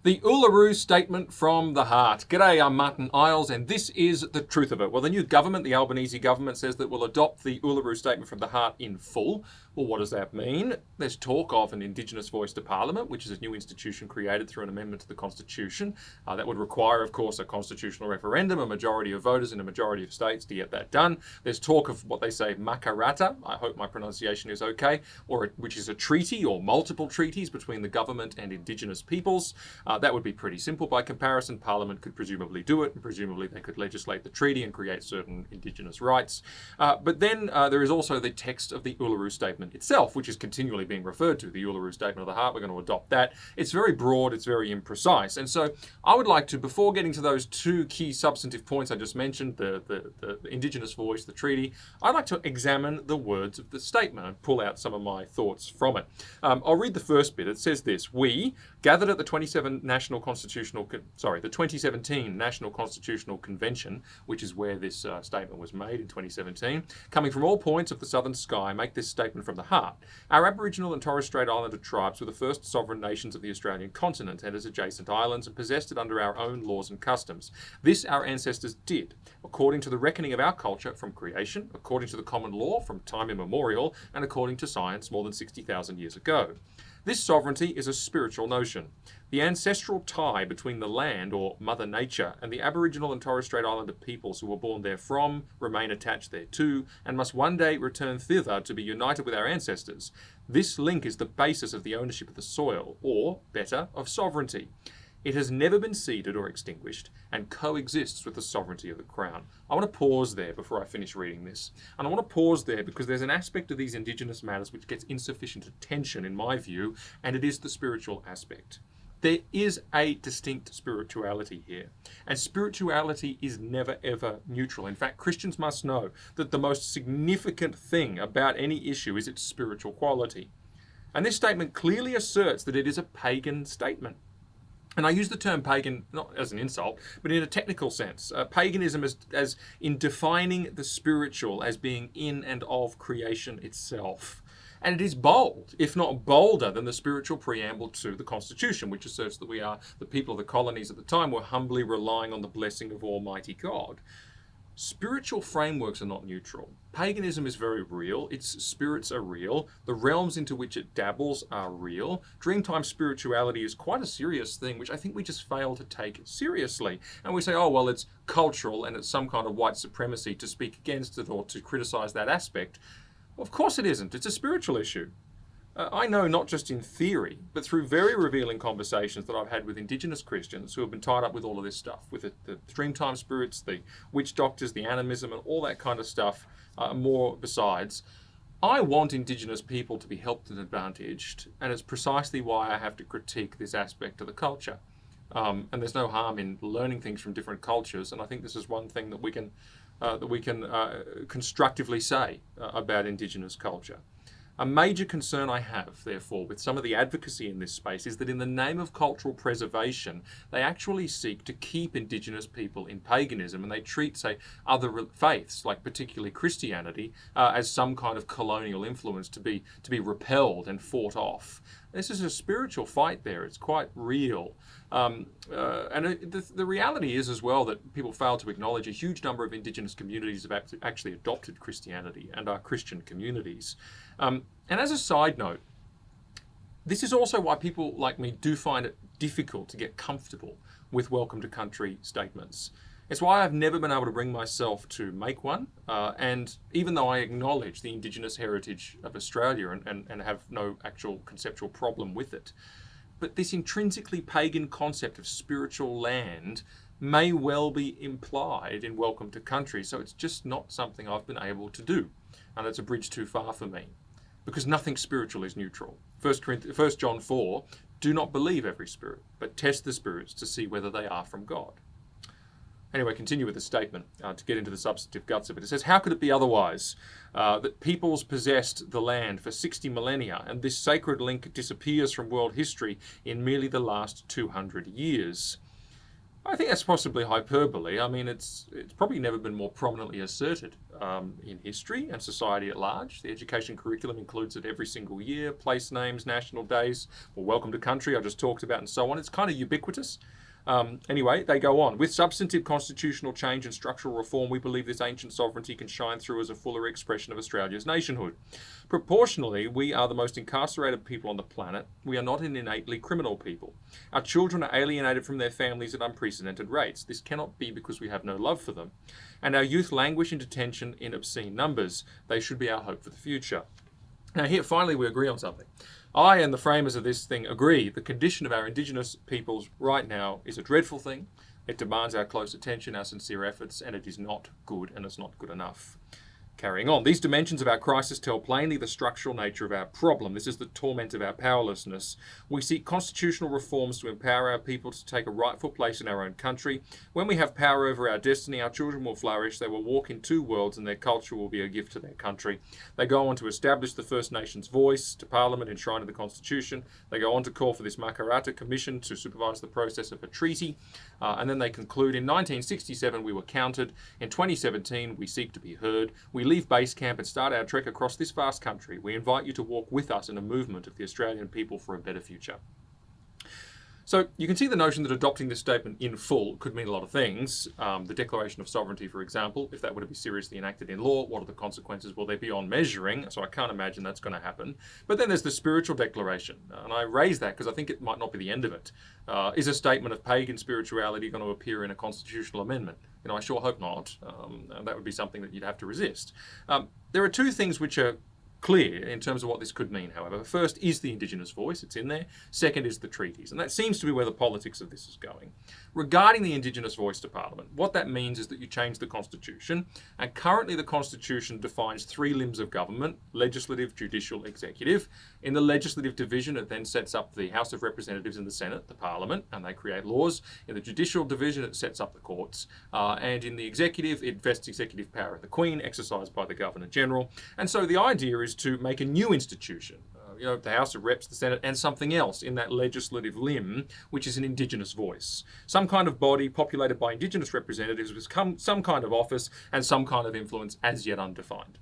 The Uluru Statement from the Heart. G'day, I'm Martin Isles, and this is the truth of it. Well, the new government, the Albanese Government, says that we'll adopt the Uluru Statement from the Heart in full. Well, what does that mean? There's talk of an Indigenous voice to Parliament, which is a new institution created through an amendment to the Constitution. That would require, of course, a constitutional referendum, a majority of voters in a majority of states to get that done. There's talk of what they say makarata, I hope my pronunciation is okay, which is a treaty or multiple treaties between the government and Indigenous peoples. That would be pretty simple by comparison. Parliament could presumably do it, and presumably they could legislate the treaty and create certain Indigenous rights. But then there is also the text of the Uluru Statement itself, which is continually being referred to, the Uluru Statement of the Heart. We're going to adopt that. It's very broad, it's very imprecise. And so I would like to, before getting to those two key substantive points I just mentioned, the Indigenous voice, the treaty, I'd like to examine the words of the statement and pull out some of my thoughts from it. I'll read the first bit. It says this: we, gathered at the 2017 National Constitutional Convention, which is where this statement was made in 2017, coming from all points of the southern sky, make this statement from the heart. Our Aboriginal and Torres Strait Islander tribes were the first sovereign nations of the Australian continent and its adjacent islands, and possessed it under our own laws and customs. This our ancestors did, according to the reckoning of our culture from creation, according to the common law from time immemorial, and according to science more than 60,000 years ago. This sovereignty is a spiritual notion. The ancestral tie between the land, or Mother Nature, and the Aboriginal and Torres Strait Islander peoples who were born therefrom remain attached thereto, and must one day return thither to be united with our ancestors. This link is the basis of the ownership of the soil, or, better, of sovereignty. It has never been ceded or extinguished, and coexists with the sovereignty of the Crown. I want to pause there before I finish reading this. And I want to pause there because there's an aspect of these Indigenous matters which gets insufficient attention, in my view, and it is the spiritual aspect. There is a distinct spirituality here, and spirituality is never ever neutral. In fact, Christians must know that the most significant thing about any issue is its spiritual quality. And this statement clearly asserts that it is a pagan statement. And I use the term pagan not as an insult, but in a technical sense. Paganism as in defining the spiritual as being in and of creation itself. And it is bold, if not bolder, than the spiritual preamble to the Constitution, which asserts that we are, the people of the colonies at the time, were humbly relying on the blessing of Almighty God. Spiritual frameworks are not neutral. Paganism is very real. Its spirits are real. The realms into which it dabbles are real. Dreamtime spirituality is quite a serious thing, which I think we just fail to take seriously. And we say, oh, well, it's cultural and it's some kind of white supremacy to speak against it or to criticize that aspect. Well, of course it isn't. It's a spiritual issue. I know not just in theory, but through very revealing conversations that I've had with Indigenous Christians who have been tied up with all of this stuff, with the Dreamtime spirits, the witch doctors, the animism, and all that kind of stuff, more besides. I want Indigenous people to be helped and advantaged, and it's precisely why I have to critique this aspect of the culture. And there's no harm in learning things from different cultures, and I think this is one thing that we can constructively say about Indigenous culture. A major concern I have, therefore, with some of the advocacy in this space is that in the name of cultural preservation, they actually seek to keep Indigenous people in paganism, and they treat, say, other faiths, like particularly Christianity, as some kind of colonial influence to be repelled and fought off. This is a spiritual fight there. It's quite real. The reality is as well that people fail to acknowledge a huge number of Indigenous communities have actually adopted Christianity and are Christian communities. And as a side note, this is also why people like me do find it difficult to get comfortable with welcome to country statements. It's why I've never been able to bring myself to make one. And even though I acknowledge the Indigenous heritage of Australia and have no actual conceptual problem with it, but this intrinsically pagan concept of spiritual land may well be implied in welcome to country. So it's just not something I've been able to do. And it's a bridge too far for me. Because nothing spiritual is neutral. 1 John 4, do not believe every spirit, but test the spirits to see whether they are from God. Anyway, continue with the statement to get into the substantive guts of it. It says, how could it be otherwise? That peoples possessed the land for 60 millennia, and this sacred link disappears from world history in merely the last 200 years. I think that's possibly hyperbole. I mean, it's probably never been more prominently asserted in history and society at large. The education curriculum includes it every single year, place names, national days, or welcome to country I just talked about, and so on. It's kind of ubiquitous. Anyway, they go on. With substantive constitutional change and structural reform, we believe this ancient sovereignty can shine through as a fuller expression of Australia's nationhood. Proportionally, we are the most incarcerated people on the planet. We are not an innately criminal people. Our children are alienated from their families at unprecedented rates. This cannot be because we have no love for them. And our youth languish in detention in obscene numbers. They should be our hope for the future. Now here, finally, we agree on something. I and the framers of this thing agree the condition of our Indigenous peoples right now is a dreadful thing. It demands our close attention, our sincere efforts, and it is not good, and it's not good enough. Carrying on, these dimensions of our crisis tell plainly the structural nature of our problem. This is the torment of our powerlessness. We seek constitutional reforms to empower our people to take a rightful place in our own country. When we have power over our destiny, our children will flourish. They will walk in two worlds, and their culture will be a gift to their country. They go on to establish the First Nations voice to Parliament enshrined in the Constitution. They go on to call for this Makarrata Commission to supervise the process of a treaty. And then they conclude, in 1967 we were counted. In 2017 we seek to be heard. We leave base camp and start our trek across this vast country. We invite you to walk with us in a movement of the Australian people for a better future. So you can see the notion that adopting this statement in full could mean a lot of things. The Declaration of Sovereignty, for example, if that were to be seriously enacted in law, what are the consequences? Will they be beyond measuring? So I can't imagine that's going to happen. But then there's the Spiritual Declaration, and I raise that because I think it might not be the end of it. Is a statement of pagan spirituality going to appear in a constitutional amendment? I sure hope not. That would be something that you'd have to resist. There are two things which are clear in terms of what this could mean, however. First is the Indigenous voice, it's in there. Second is the treaties, and that seems to be where the politics of this is going. Regarding the Indigenous voice to Parliament, what that means is that you change the Constitution, and currently the Constitution defines three limbs of government: legislative, judicial, executive. In the legislative division, it then sets up the House of Representatives and the Senate, the Parliament, and they create laws. In the judicial division, it sets up the courts. And in the executive, it vests executive power in the Queen, exercised by the Governor-General. And so the idea is to make a new institution, the House of Reps, the Senate, and something else in that legislative limb, which is an Indigenous voice. Some kind of body populated by Indigenous representatives with some kind of office and some kind of influence as yet undefined.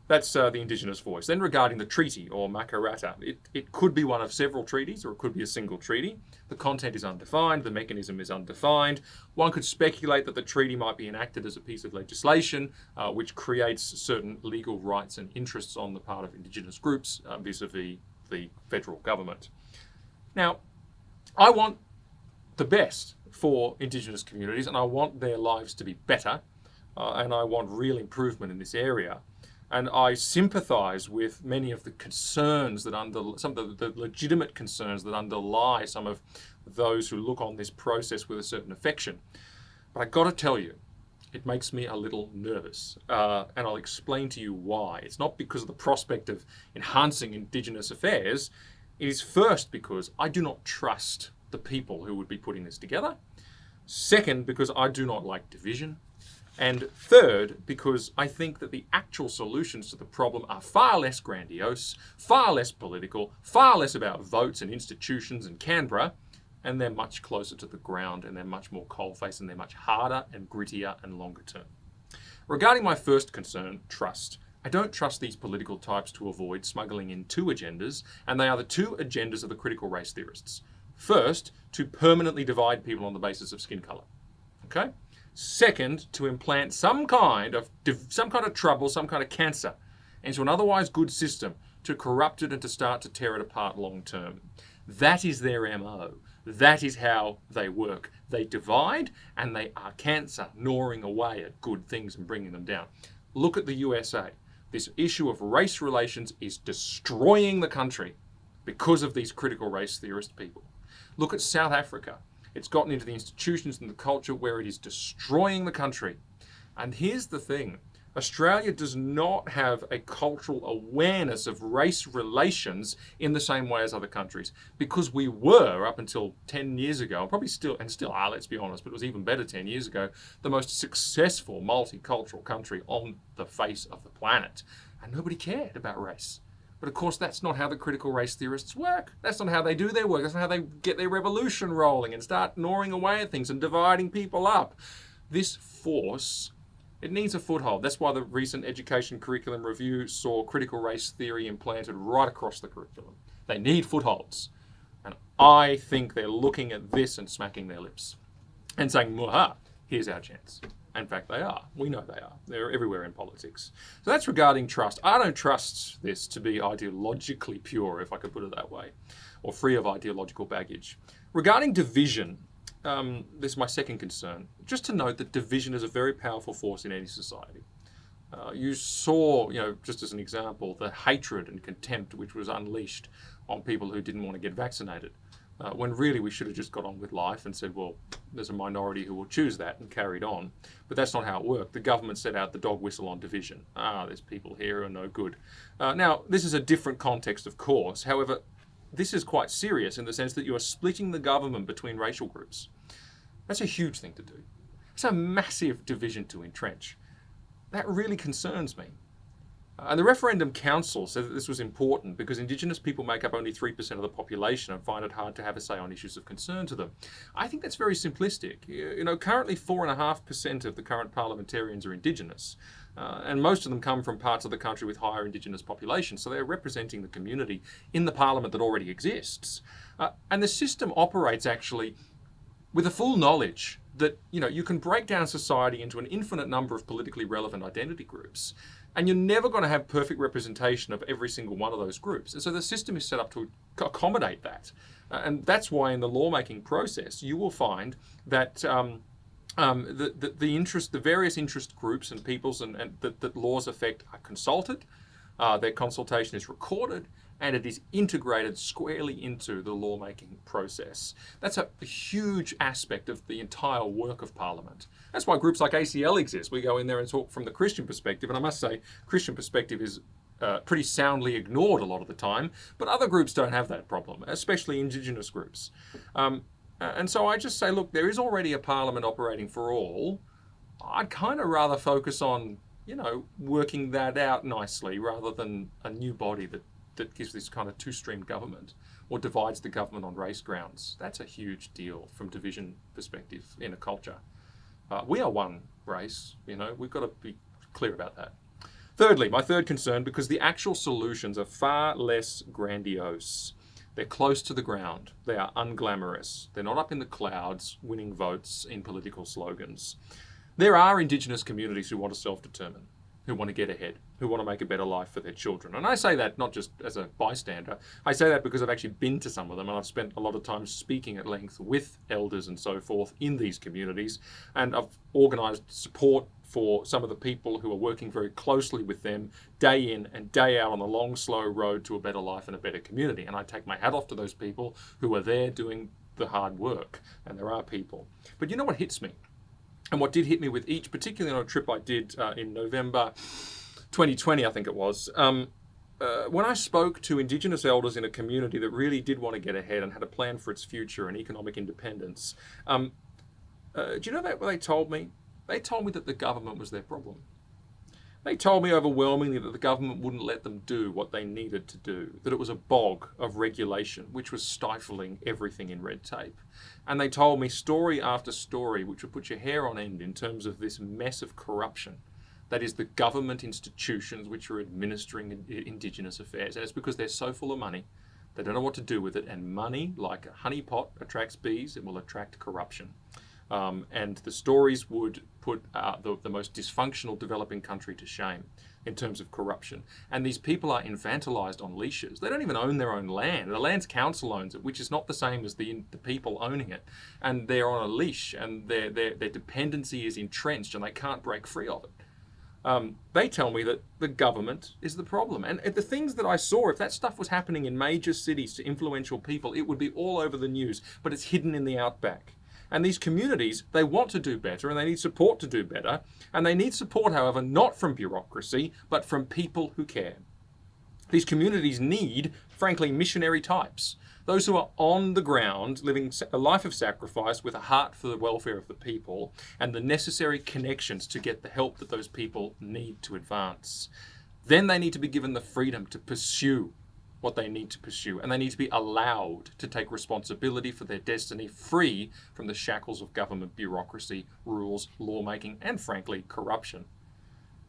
That's the Indigenous voice. Then regarding the treaty, or Makarrata, it could be one of several treaties, or it could be a single treaty. The content is undefined, the mechanism is undefined. One could speculate that the treaty might be enacted as a piece of legislation, which creates certain legal rights and interests on the part of Indigenous groups vis-a-vis the federal government. Now, I want the best for Indigenous communities, and I want their lives to be better, and I want real improvement in this area. And I sympathise with many of the concerns that some of the legitimate concerns that underlie some of those who look on this process with a certain affection. But I've got to tell you, it makes me a little nervous. And I'll explain to you why. It's not because of the prospect of enhancing Indigenous affairs. It is first because I do not trust the people who would be putting this together. Second, because I do not like division. And third, because I think that the actual solutions to the problem are far less grandiose, far less political, far less about votes and institutions and Canberra, and they're much closer to the ground, and they're much more coalface, and they're much harder and grittier and longer term. Regarding my first concern, trust, I don't trust these political types to avoid smuggling in two agendas, and they are the two agendas of the critical race theorists. First, to permanently divide people on the basis of skin colour. Okay? Second, to implant some kind of trouble, some kind of cancer into an otherwise good system, to corrupt it and to start to tear it apart long term. That is their MO. That is how they work. They divide and they are cancer, gnawing away at good things and bringing them down. Look at the USA. This issue of race relations is destroying the country because of these critical race theorist people. Look at South Africa. It's gotten into the institutions and the culture where it is destroying the country. And here's the thing. Australia does not have a cultural awareness of race relations in the same way as other countries, because we were, up until 10 years ago, probably still are, let's be honest, but it was even better 10 years ago, the most successful multicultural country on the face of the planet. And nobody cared about race. But of course, that's not how the critical race theorists work. That's not how they do their work. That's not how they get their revolution rolling and start gnawing away at things and dividing people up. This force, it needs a foothold. That's why the recent education curriculum review saw critical race theory implanted right across the curriculum. They need footholds. And I think they're looking at this and smacking their lips and saying, "Muha, here's our chance." In fact, they are. We know they are. They're everywhere in politics. So that's regarding trust. I don't trust this to be ideologically pure, if I could put it that way, or free of ideological baggage. Regarding division, this is my second concern. Just to note that division is a very powerful force in any society. You saw, just as an example, the hatred and contempt which was unleashed on people who didn't want to get vaccinated. When really we should have just got on with life and said, well, there's a minority who will choose that, and carried on. But that's not how it worked. The government set out the dog whistle on division. There's people here who are no good. Now, this is a different context, of course. However, this is quite serious in the sense that you are splitting the government between racial groups. That's a huge thing to do. It's a massive division to entrench. That really concerns me. And the Referendum Council said that this was important because Indigenous people make up only 3% of the population and find it hard to have a say on issues of concern to them. I think that's very simplistic. Currently 4.5% of the current parliamentarians are Indigenous, and most of them come from parts of the country with higher Indigenous populations, so they're representing the community in the parliament that already exists. And the system operates actually with a full knowledge that you can break down society into an infinite number of politically relevant identity groups, and you're never going to have perfect representation of every single one of those groups. And so the system is set up to accommodate that. And that's why in the lawmaking process, you will find that the various interest groups and peoples and that laws affect are consulted, their consultation is recorded, and it is integrated squarely into the lawmaking process. That's a huge aspect of the entire work of Parliament. That's why groups like ACL exist. We go in there and talk from the Christian perspective, and I must say, Christian perspective is pretty soundly ignored a lot of the time, but other groups don't have that problem, especially Indigenous groups. And so I just say, look, there is already a Parliament operating for all. I'd kind of rather focus on, working that out nicely rather than a new body that gives this kind of two-stream government or divides the government on race grounds. That's a huge deal from division perspective in a culture. We are one race, we've got to be clear about that. Thirdly, my third concern, because the actual solutions are far less grandiose. They're close to the ground. They are unglamorous. They're not up in the clouds winning votes in political slogans. There are Indigenous communities who want to self-determine, who want to get ahead, who want to make a better life for their children. And I say that not just as a bystander. I say that because I've actually been to some of them, and I've spent a lot of time speaking at length with elders and so forth in these communities. And I've organised support for some of the people who are working very closely with them day in and day out on the long, slow road to a better life and a better community. And I take my hat off to those people who are there doing the hard work. And there are people. But you know what hits me? And what did hit me with each, particularly on a trip I did in November 2020, I think it was, when I spoke to Indigenous elders in a community that really did want to get ahead and had a plan for its future and economic independence, do you know what they told me? They told me that the government was their problem. They told me overwhelmingly that the government wouldn't let them do what they needed to do, that it was a bog of regulation which was stifling everything in red tape. And they told me story after story which would put your hair on end in terms of this mess of corruption that is the government institutions which are administering Indigenous affairs. And it's because they're so full of money, they don't know what to do with it, and money, like a honeypot, attracts bees, it will attract corruption. And the stories would put the most dysfunctional developing country to shame in terms of corruption. And these people are infantilized on leashes. They don't even own their own land. The land's council owns it, which is not the same as the people owning it. And they're on a leash, and their dependency is entrenched, and they can't break free of it. They tell me that the government is the problem. And the things that I saw, if that stuff was happening in major cities to influential people, it would be all over the news, but it's hidden in the outback. And these communities, they want to do better, and they need support to do better. And they need support, however, not from bureaucracy, but from people who care. These communities need, frankly, missionary types. Those who are on the ground, living a life of sacrifice with a heart for the welfare of the people and the necessary connections to get the help that those people need to advance. then they need to be given the freedom to pursue what they need to pursue, and they need to be allowed to take responsibility for their destiny, free from the shackles of government bureaucracy, rules, lawmaking, and frankly, corruption.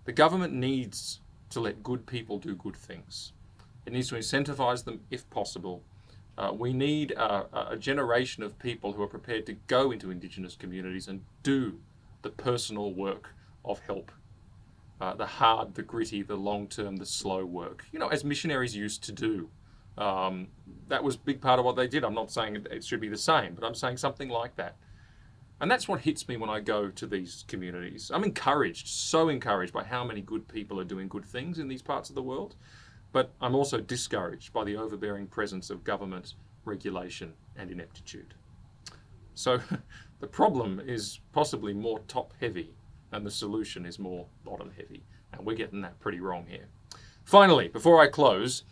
The government needs to let good people do good things. It needs to incentivize them if possible. We need a generation of people who are prepared to go into Indigenous communities and do the personal work of help. The hard, the gritty, the long-term, the slow work. As missionaries used to do. That was a big part of what they did. I'm not saying it should be the same, but I'm saying something like that. And that's what hits me when I go to these communities. I'm encouraged, so encouraged by how many good people are doing good things in these parts of the world. But I'm also discouraged by the overbearing presence of government, regulation, and ineptitude. So the problem is possibly more top-heavy, and the solution is more bottom-heavy. And we're getting that pretty wrong here. Finally, before I close,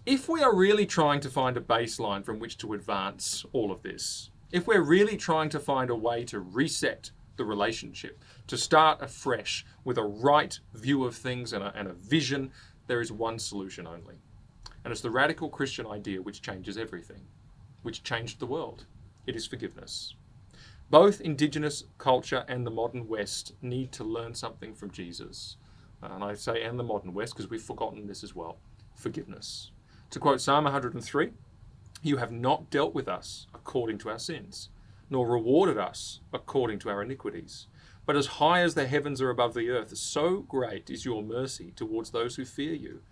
if we are really trying to find a baseline from which to advance all of this, if we're really trying to find a way to reset the relationship, to start afresh with a right view of things and a vision, there is one solution only. And it's the radical Christian idea which changes everything, which changed the world. It is forgiveness. Both Indigenous culture and the modern West need to learn something from Jesus. And I say and the modern West because we've forgotten this as well. Forgiveness. To quote Psalm 103, "You have not dealt with us according to our sins, nor rewarded us according to our iniquities. But as high as the heavens are above the earth, so great is your mercy towards those who fear you.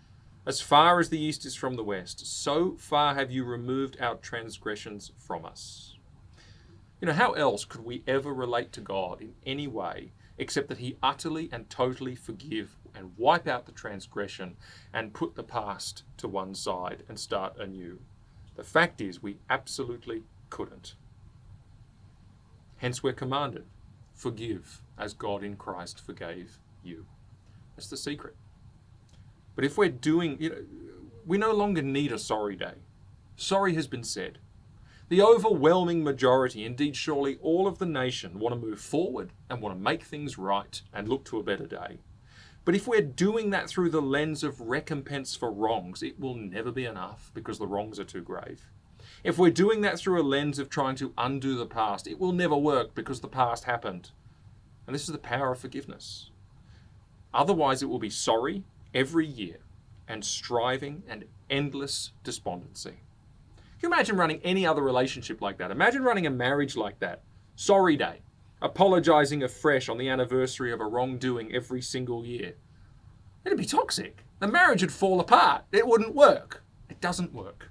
As far as the east is from the west, so far have you removed our transgressions from us." How else could we ever relate to God in any way except that he utterly and totally forgive and wipe out the transgression and put the past to one side and start anew? The fact is, we absolutely couldn't. Hence we're commanded, forgive as God in Christ forgave you. That's the secret. But if we're doing, we no longer need a sorry day. Sorry has been said. The overwhelming majority, indeed surely all of the nation, want to move forward and want to make things right and look to a better day. But if we're doing that through the lens of recompense for wrongs, it will never be enough because the wrongs are too grave. If we're doing that through a lens of trying to undo the past, it will never work because the past happened. And this is the power of forgiveness. Otherwise, it will be sorry every year and striving and endless despondency. Can you imagine running any other relationship like that? Imagine running a marriage like that. Sorry day. Apologizing afresh on the anniversary of a wrongdoing every single year. It'd be toxic. The marriage would fall apart. It wouldn't work. It doesn't work.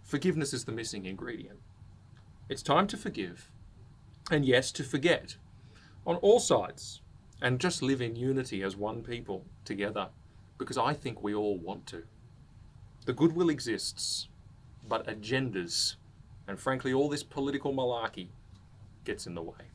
Forgiveness is the missing ingredient. It's time to forgive. And yes, to forget. On all sides. And just live in unity as one people together. Because I think we all want to. The goodwill exists. But agendas, and frankly all this political malarkey, gets in the way.